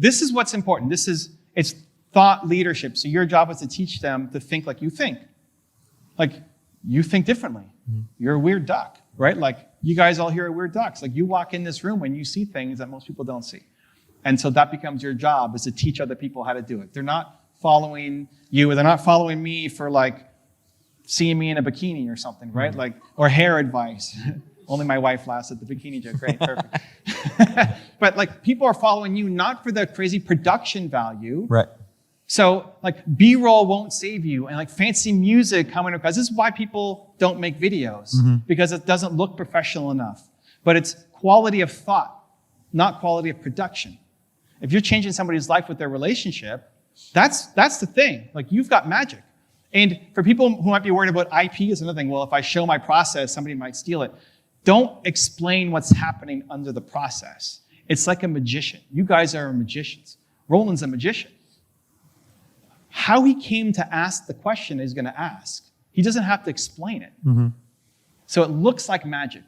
this is what's important. It's thought leadership. So your job is to teach them to think like you think. Like, you think differently. Mm-hmm. You're a weird duck, right? Like, you guys all here are weird ducks. Like, you walk in this room and you see things that most people don't see. And so that becomes your job, is to teach other people how to do it. They're not following you, or they're not following me for like seeing me in a bikini or something, right? Like, or hair advice. Only my wife laughs at the bikini joke. Great, perfect. But like, people are following you not for the crazy production value. Right. So like, B-roll won't save you, and like fancy music coming across. This is why people don't make videos, because it doesn't look professional enough. But it's quality of thought, not quality of production. If you're changing somebody's life with their relationship, that's the thing. Like, you've got magic. And for people who might be worried about IP is another thing. Well, if I show my process, somebody might steal it. Don't explain what's happening under the process. It's like a magician. You guys are magicians. Roland's a magician. How he came to ask the question he's going to ask. He doesn't have to explain it. Mm-hmm. So it looks like magic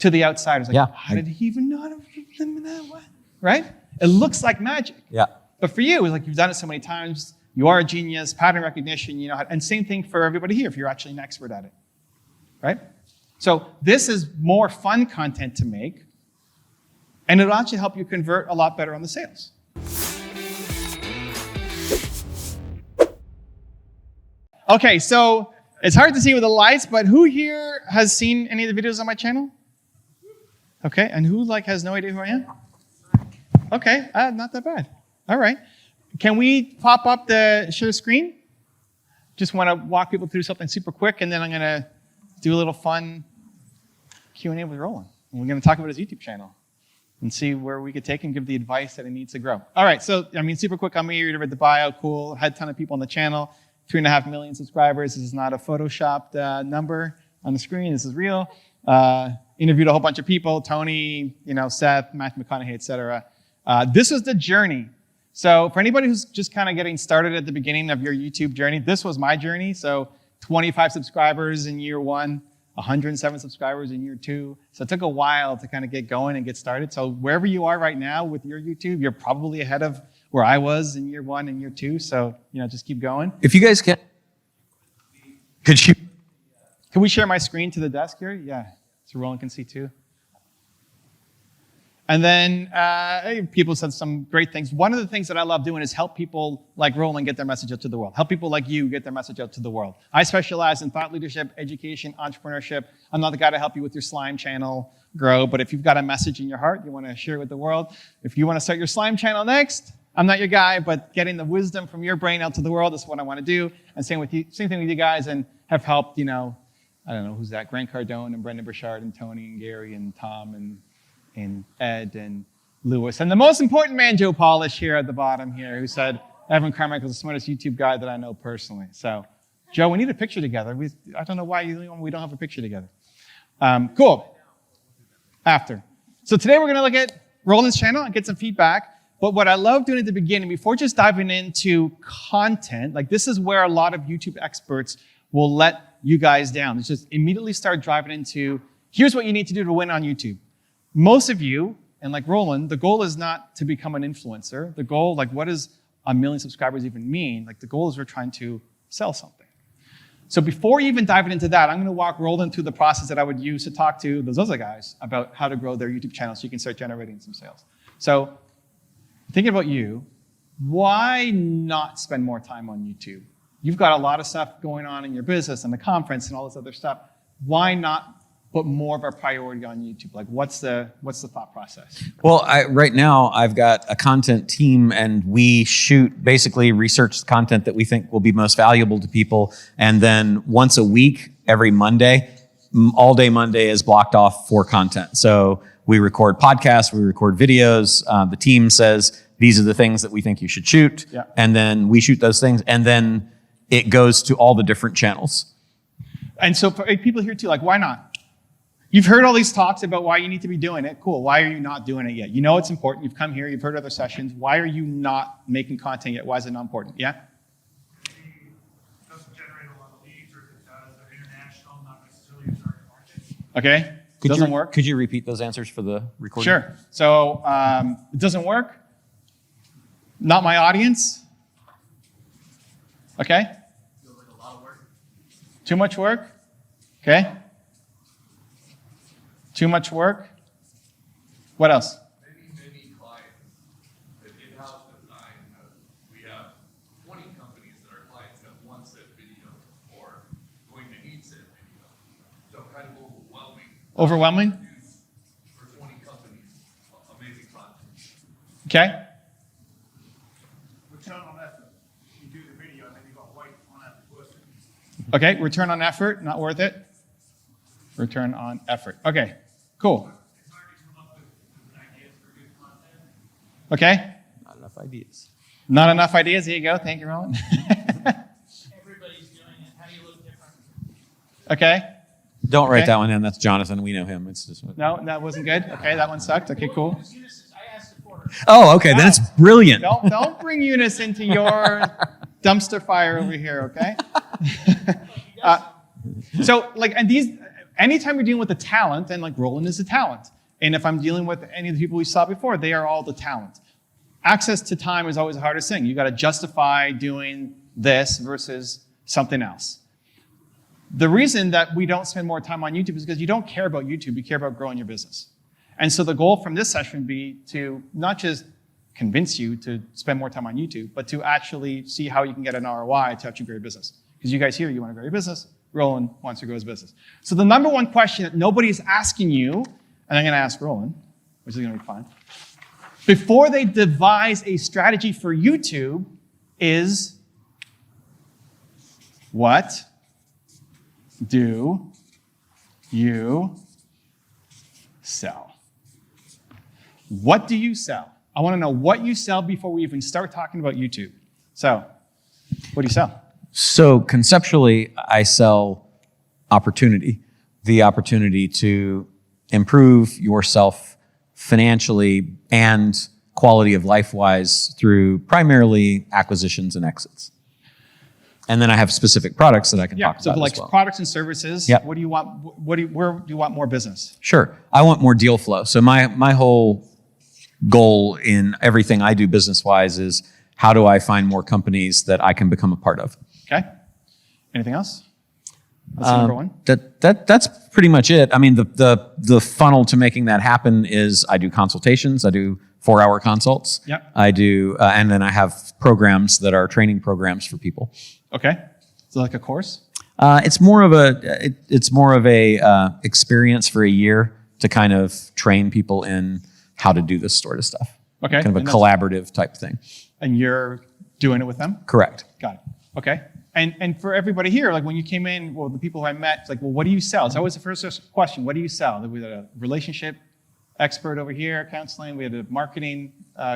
to the outsiders. Like, how did he even know how to limit that? What? Right? It looks like magic. Yeah. But for you, it's like, you've done it so many times. You are a genius, pattern recognition, you know, and same thing for everybody here if you're actually an expert at it. Right? So this is more fun content to make, and it'll actually help you convert a lot better on the sales. Okay, so it's hard to see with the lights, but who here has seen any of the videos on my channel? Okay, and who has no idea who I am? Okay, not that bad. All right. Can we pop up the share screen? Just want to walk people through something super quick, and then I'm going to do a little fun Q&A with Roland. And we're going to talk about his YouTube channel and see where we could take and give the advice that it needs to grow. All right, so, super quick on me. You read the bio, cool. Had a ton of people on the channel. 3.5 million subscribers. This is not a photoshopped number on the screen. This is real. Interviewed a whole bunch of people. Tony, Seth, Matthew McConaughey, etc. This was the journey. So for anybody who's just kind of getting started at the beginning of your YouTube journey, this was my journey. So 25 subscribers in year 1, 107 subscribers in year 2. So it took a while to kind of get going and get started. So wherever you are right now with your YouTube, you're probably ahead of where I was in year 1 and year 2. So, just keep going. If you guys can we share my screen to the desk here? Yeah, so Roland can see too. And then people said some great things. One of the things that I love doing is help people like Roland get their message out to the world. Help people like you get their message out to the world. I specialize in thought leadership, education, entrepreneurship. I'm not the guy to help you with your slime channel grow, but if you've got a message in your heart, you want to share it with the world. If you want to start your slime channel next, I'm not your guy, but getting the wisdom from your brain out to the world is what I want to do. And same thing with you guys, and have helped, I don't know who's that, Grant Cardone and Brendan Burchard and Tony and Gary and Tom and Ed and Lewis. And the most important man, Joe Polish, here at the bottom here, who said, Evan Carmichael is the smartest YouTube guy that I know personally. So, Joe, we need a picture together. I don't know why we don't have a picture together. Cool. After. So today we're going to look at Roland's channel and get some feedback. But what I love doing at the beginning, before just diving into content, like this is where a lot of YouTube experts will let you guys down. It's just immediately start driving into, here's what you need to do to win on YouTube. Most of you, and like Roland, the goal is not to become an influencer. The goal, what does 1 million subscribers even mean? The goal is we're trying to sell something. So before even diving into that, I'm going to walk Roland through the process that I would use to talk to those other guys about how to grow their YouTube channel so you can start generating some sales. So thinking about you, why not spend more time on YouTube? You've got a lot of stuff going on in your business and the conference and all this other stuff. Why not put more of our priority on YouTube? What's the thought process? Well, right now I've got a content team, and we basically research the content that we think will be most valuable to people. And then once a week, every Monday, all day Monday is blocked off for content. So we record podcasts, we record videos. The team says, these are the things that we think you should shoot. Yeah. And then we shoot those things. And then it goes to all the different channels. And so for people here too, why not? You've heard all these talks about why you need to be doing it. Cool. Why are you not doing it yet? You know it's important. You've come here. You've heard other sessions. Why are you not making content yet? Why is it not important? Yeah? It doesn't generate a lot of leads, or if it does, they're international, not necessarily a target market. Okay. Doesn't work. Could you repeat those answers for the recording? Sure. So it doesn't work Not my audience? Okay. Feels like a lot of work. Too much work? Okay. Too much work? What else? Many clients that in-house design, we have 20 companies that our clients have one set video or going to need set video. So kind of overwhelming. Overwhelming? For 20 companies, amazing content. Okay. Return on effort. You do the video and then you got white on that person. Okay, return on effort, not worth it. Return on effort. Okay, cool. It's hard to come up with ideas for good content. Okay, Not enough ideas. not enough ideas. Here you go. Thank you, Roland. Everybody's doing it. How do you look different? Okay. Don't write Okay. that one in. That's Jonathan. We know him. It's just. No, that wasn't good. Okay, that one sucked. Okay, cool. I asked the porter. Oh, okay. Then it's brilliant. Don't bring Eunice into your dumpster fire over here, okay? So, like, and these, anytime you're dealing with a talent, and like Roland is a talent, and if I'm dealing with any of the people we saw before, they are all the talent. Access to time is always the hardest thing. You got to justify doing this versus something else. The reason that we don't spend more time on YouTube is because you don't care about YouTube, you care about growing your business. And so the goal from this session would be to not just convince you to spend more time on YouTube, but to actually see how you can get an ROI to actually grow your business. Because you guys here, you want to grow your business. Roland wants to grow his business. So the number one question that nobody's asking you, and I'm going to ask Roland, which is going to be fun, before they devise a strategy for YouTube is, what do you sell? What do you sell? I want to know what you sell before we even start talking about YouTube. So, what do you sell? So conceptually, I sell opportunity, the opportunity to improve yourself financially and quality of life wise through primarily acquisitions and exits. And then I have specific products that I can talk So about like as well. products and services. Yep. What do you want? Where do you want more business? Sure. I want more deal flow. So my whole goal in everything I do business-wise is how do I find more companies that I can become a part of? Okay. Anything else? That's number one. That's pretty much it. I mean, the funnel to making that happen is I do consultations. I do 4-hour consults. Yep. I do, and then I have programs that are training programs for people. Okay. So like a course? It's more of a experience for a year to kind of train people in how to do this sort of stuff. Okay. Kind of a And collaborative type thing. And you're doing it with them? Correct. Got it. Okay. And for everybody here, like when you came in, well, the people who I met, it's like, well, what do you sell? It's always the first question. What do you sell? We had a relationship expert over here, counseling. We had a marketing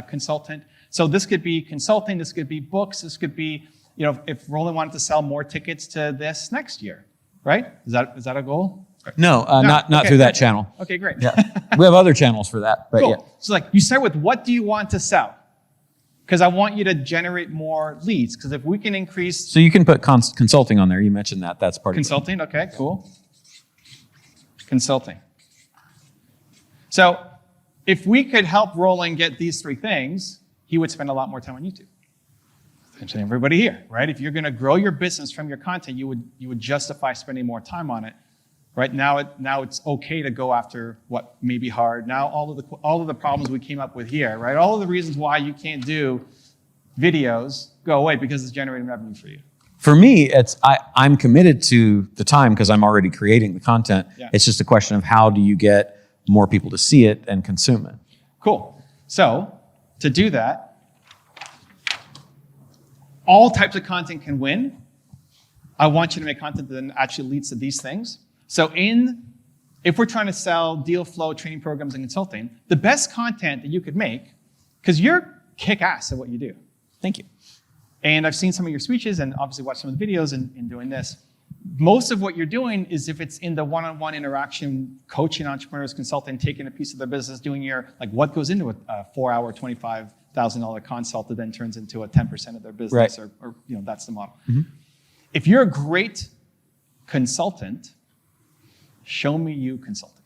consultant. So this could be consulting. This could be books. This could be, you know, if Roland wanted to sell more tickets to this next year, right? Is that a goal? No, not Okay, through that okay. channel. Okay, great. Yeah, we have other channels for that, but Cool. yeah. So like you start with what do you want to sell? Because I want you to generate more leads. Because if we can increase So you can put consulting on there. You mentioned that. That's part consulting, okay, cool. Consulting. So if we could help Roland get these 3 things, he would spend a lot more time on YouTube. Essentially everybody here, right? If you're going to grow your business from your content, you would justify spending more time on it. Right now, it's okay to go after what may be hard. Now, all of the problems we came up with here, right? All of the reasons why you can't do videos go away because it's generating revenue for you. For me, I'm committed to the time because I'm already creating the content. Yeah. It's just a question of how do you get more people to see it and consume it. Cool. So to do that, all types of content can win. I want you to make content that then actually leads to these things. So if we're trying to sell deal flow, training programs, and consulting, the best content that you could make, because you're kick-ass at what you do. Thank you. And I've seen some of your speeches and obviously watched some of the videos in doing this. Most of what you're doing is if it's in the one-on-one interaction, coaching entrepreneurs, consulting, taking a piece of their business, doing your, like what goes into a 4-hour, $25,000 consult that then turns into a 10% of their business, Right. or you know, that's the model. Mm-hmm. If you're a great consultant, show me you consulting.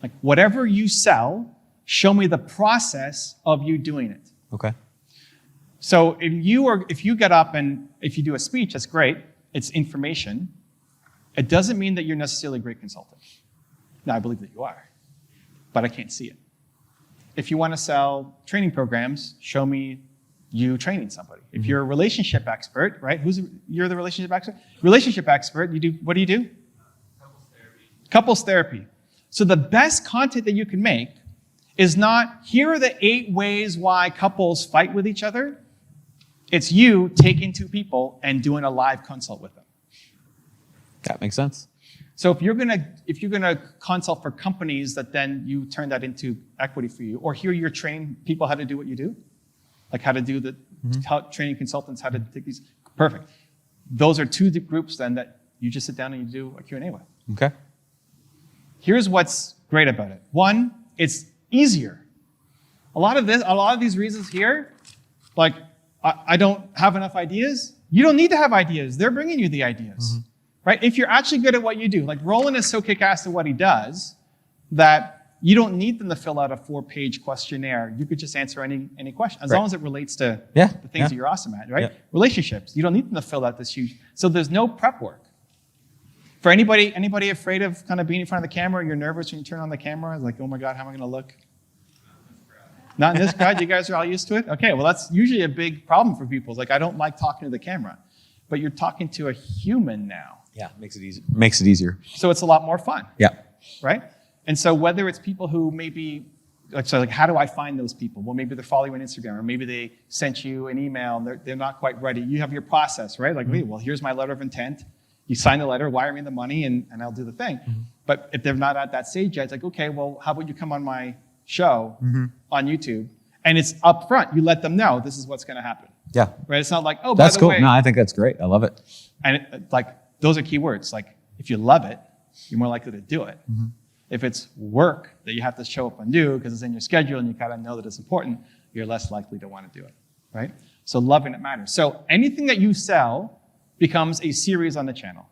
Like whatever you sell, show me the process of you doing it. Okay. So if you get up and if you do a speech, that's great. It's information. It doesn't mean that you're necessarily a great consultant. Now, I believe that you are, but I can't see it. If you want to sell training programs, show me you training somebody. If you're a relationship expert, right? You're the relationship expert? Relationship expert, what do you do? Couples therapy. Couples therapy. So the best content that you can make is not, here are the 8 ways why couples fight with each other. It's you taking 2 people and doing a live consult with them. That makes sense. So if you're gonna consult for companies that then you turn that into equity for you, or here you're training people how to do what you do, like how to do how training consultants how to take these, perfect. Those are 2 groups then that you just sit down and you do a Q&A with. Okay. Here's what's great about it. 1, it's easier. A lot of these reasons here, like I don't have enough ideas. You don't need to have ideas. They're bringing you the ideas. Right? If you're actually good at what you do, like Roland is so kick-ass at what he does that you don't need them to fill out a 4-page questionnaire. You could just answer any question, as long as it relates to the things that you're awesome at, right? Yeah. Relationships, you don't need them to fill out this huge, so there's no prep work. For anybody afraid of kind of being in front of the camera, you're nervous when you turn on the camera, it's like, oh my God, how am I gonna look? Not in this crowd, you guys are all used to it? Okay, well that's usually a big problem for people. It's like, I don't like talking to the camera, but you're talking to a human now. Yeah, makes it easy. Makes it easier. So it's a lot more fun. Yeah. Right? And so whether it's people who maybe, like how do I find those people? Well, maybe they're following you on Instagram, or maybe they sent you an email and they're not quite ready. You have your process, right? Like, well, here's my letter of intent. You sign the letter, wire me the money, and I'll do the thing. But if they're not at that stage yet, it's like, okay, well, how about you come on my show on YouTube? And it's up front. You let them know this is what's going to happen. Yeah. Right? It's not like, oh, That's by the cool. way. No, I think that's great. I love it. And those are key words. Like, if you love it, you're more likely to do it. If it's work that you have to show up and do because it's in your schedule and you kind of know that it's important, you're less likely to want to do it, right? So loving it matters. So anything that you sell becomes a series on the channel.